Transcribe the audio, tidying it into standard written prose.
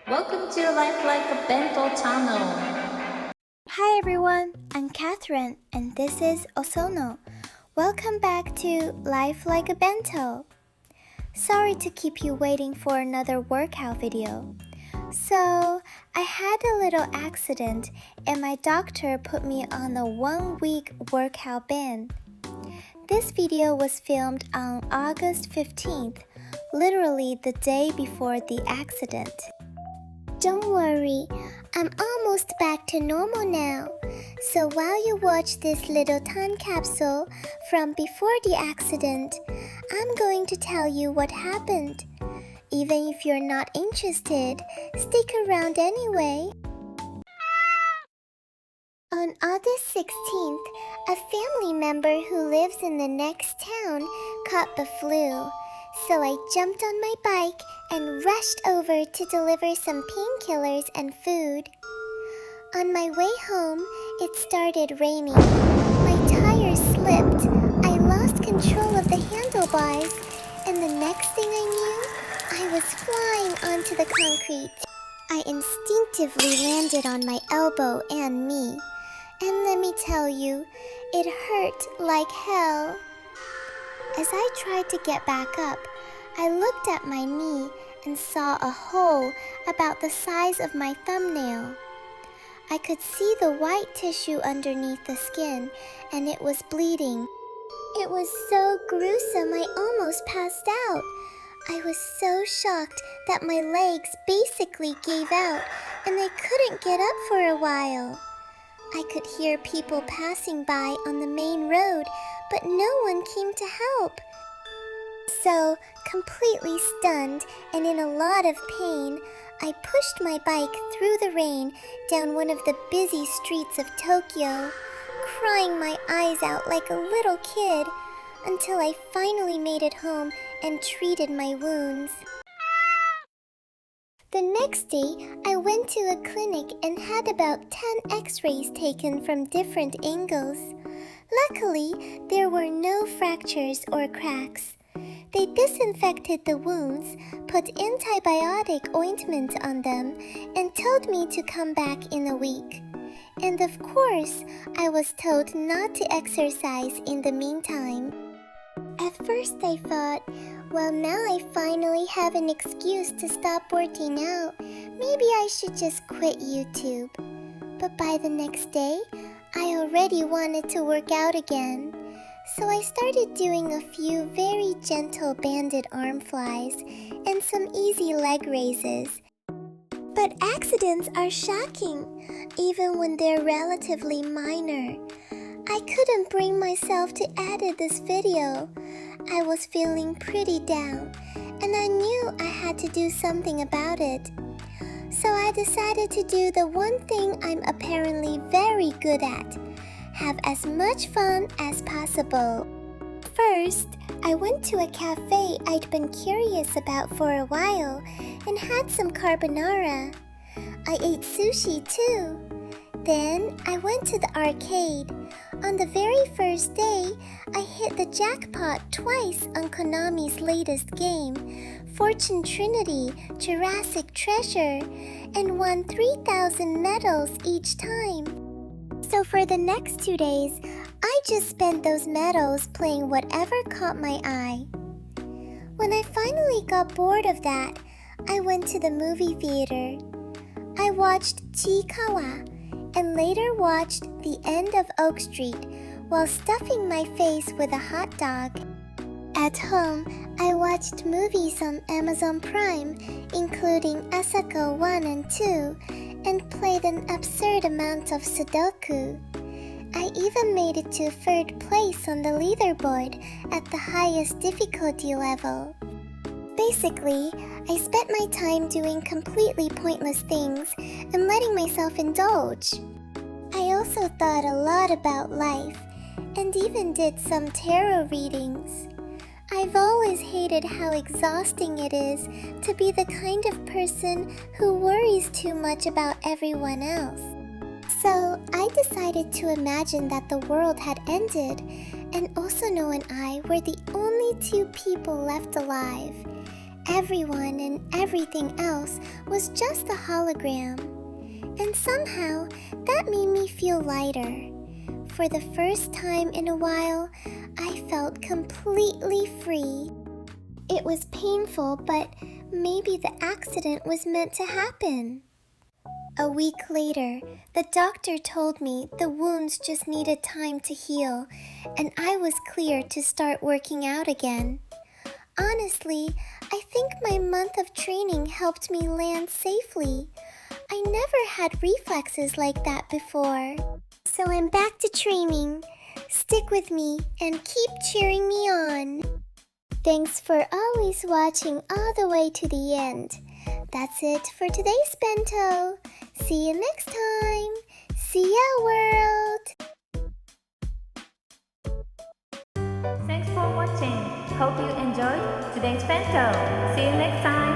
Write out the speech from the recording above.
Welcome to Life Like a Bento channel. Hi everyone, I'm Catherine and this is Osono. Welcome back to Life Like a Bento. Sorry to keep you waiting for another workout video. So, I had a little accident and my doctor put me on a 1-week workout ban. This video was filmed on August 15th, literally the day before the accident. Don't worry, I'm almost back to normal now. So while you watch this little time capsule from before the accident, I'm going to tell you what happened. Even if you're not interested, stick around anyway. On August 16th, a family member who lives in the next town caught the flu. So I jumped on my bike and rushed over to deliver some painkillers and food. On my way home, it started raining. My tires slipped, I lost control of the handlebars, and the next thing I knew, I was flying onto the concrete. I instinctively landed on my elbow and knee, and let me tell you, it hurt like hell. As I tried to get back up, I looked at my knee and saw a hole about the size of my thumbnail. I could see the white tissue underneath the skin, and it was bleeding. It was so gruesome I almost passed out. I was so shocked that my legs basically gave out, and I couldn't get up for a while. I could hear people passing by on the main road, but no one came to help. So, completely stunned and in a lot of pain, I pushed my bike through the rain down one of the busy streets of Tokyo, crying my eyes out like a little kid, until I finally made it home and treated my wounds. The next day, I went to a clinic and had about 10 x-rays taken from different angles. Luckily, there were no fractures or cracks. They disinfected the wounds, put antibiotic ointment on them, and told me to come back in a week. And of course, I was told not to exercise in the meantime. At first I thought, well, now I finally have an excuse to stop working out. Maybe I should just quit YouTube. But by the next day, I already wanted to work out again. So I started doing a few very gentle banded arm flies and some easy leg raises. But accidents are shocking, even when they're relatively minor. I couldn't bring myself to edit this video. I was feeling pretty down, and I knew I had to do something about it. So I decided to do the one thing I'm apparently very good at: have as much fun as possible. First, I went to a cafe I'd been curious about for a while and had some carbonara. I ate sushi too. Then I went to the arcade. On the very first day, I hit the jackpot twice on Konami's latest game, Fortune Trinity Jurassic Treasure, and won 3,000 medals each time. So for the next 2 days, I just spent those medals playing whatever caught my eye. When I finally got bored of that, I went to the movie theater. I watched Chiikawa and later watched The End of Oak Street while stuffing my face with a hot dog. At home, I watched movies on Amazon Prime, including Asako 1 and 2, and played an absurd amount of Sudoku. I even made it to 3rd place on the leaderboard at the highest difficulty level. Basically, I spent my time doing completely pointless things and letting myself indulge. I also thought a lot about life, and even did some tarot readings. I've always hated how exhausting it is to be the kind of person who worries too much about everyone else. So I decided to imagine that the world had ended, and Osono and I were the only 2 people left alive. Everyone and everything else was just a hologram. And somehow, that made me feel lighter. For the first time in a while, I felt completely free. It was painful, but maybe the accident was meant to happen. A week later, the doctor told me the wounds just needed time to heal, and I was clear to start working out again. Honestly, I think my month of training helped me land safely. I never had reflexes like that before. So I'm back to training. Stick with me and keep cheering me on. Thanks for always watching all the way to the end. That's it for today's Bento. See you next time. See ya, world. Thanks for watching. Hope you enjoyed today's bento. See you next time.